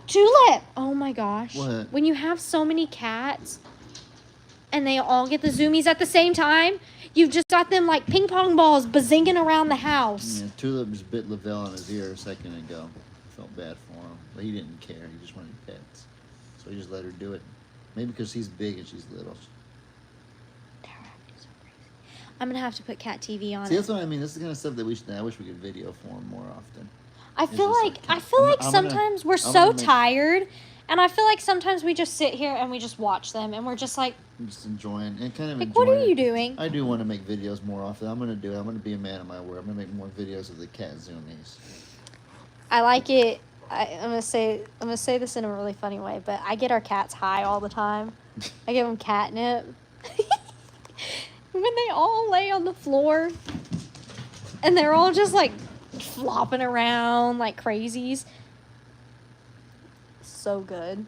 [SPEAKER 1] Tulip. Oh my gosh.
[SPEAKER 2] What?
[SPEAKER 1] When you have so many cats and they all get the zoomies at the same time, you've just got them like ping pong balls bazinging around the house.
[SPEAKER 2] Yeah, Tulip just bit Lavelle on his ear a second ago. I felt bad for him, but he didn't care. He just wanted pets, so he just let her do it. Maybe because he's big and she's little.
[SPEAKER 1] I'm gonna have to put cat TV on.
[SPEAKER 2] See,
[SPEAKER 1] it.
[SPEAKER 2] that's what I mean. This is the kind of stuff that I wish we could video for him more often.
[SPEAKER 1] I feel like sometimes we're so tired, and I feel like sometimes we just sit here and we just watch them, and we're just like,
[SPEAKER 2] I'm just enjoying and kind of
[SPEAKER 1] like,
[SPEAKER 2] enjoying.
[SPEAKER 1] what are you doing?
[SPEAKER 2] I do want to make videos more often. I'm gonna do it. I'm gonna be a man of my word. I'm gonna make more videos of the cat zoomies.
[SPEAKER 1] I like it. I'm gonna say this in a really funny way, but I get our cats high all the time. I give them catnip. When they all lay on the floor and they're all just like flopping around like crazies. So good.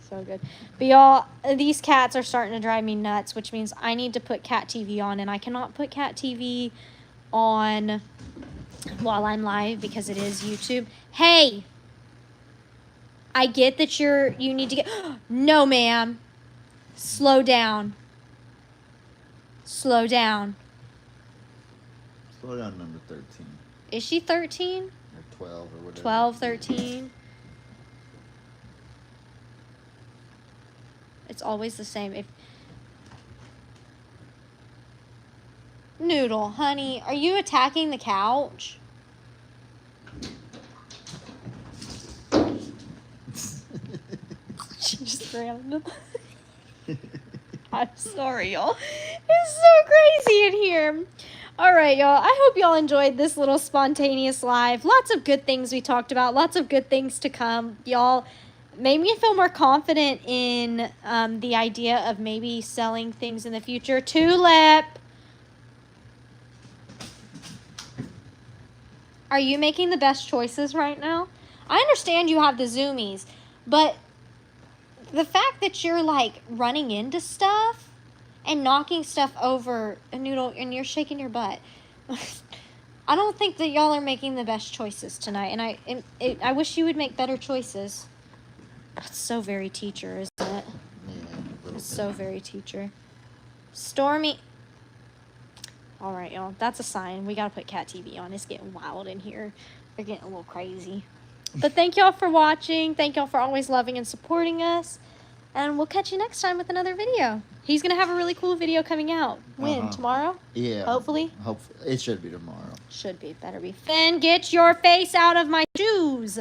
[SPEAKER 1] So good. But y'all, these cats are starting to drive me nuts, which means I need to put cat TV on, and I cannot put cat TV on while I'm live because it is YouTube. Hey! I get that you need to get... No, ma'am. Slow down. Slow down.
[SPEAKER 2] Slow down, number 13.
[SPEAKER 1] Is she 13?
[SPEAKER 2] Or 12 or whatever.
[SPEAKER 1] 12, 13. It's always the same. If Noodle, honey, are you attacking the couch? She just ran into I'm sorry, y'all. It's so crazy in here. All right, y'all. I hope y'all enjoyed this little spontaneous live. Lots of good things we talked about. Lots of good things to come. Y'all made me feel more confident in the idea of maybe selling things in the future. Tulip! Are you making the best choices right now? I understand you have the zoomies, but the fact that you're like running into stuff and knocking stuff over a noodle, and you're shaking your butt. I don't think that y'all are making the best choices tonight, and I wish you would make better choices. That's so very teacher, isn't it?
[SPEAKER 2] Yeah, a little
[SPEAKER 1] It's
[SPEAKER 2] bit.
[SPEAKER 1] so very teacher. Stormy. All right, y'all. That's a sign. We got to put Cat TV on. It's getting wild in here. They're getting a little crazy. But thank y'all for watching. Thank y'all for always loving and supporting us. And we'll catch you next time with another video. He's going to have a really cool video coming out. When? Tomorrow?
[SPEAKER 2] Yeah.
[SPEAKER 1] Hopefully?
[SPEAKER 2] Hopefully. It should be tomorrow.
[SPEAKER 1] Should be. Better be. Finn, get your face out of my shoes.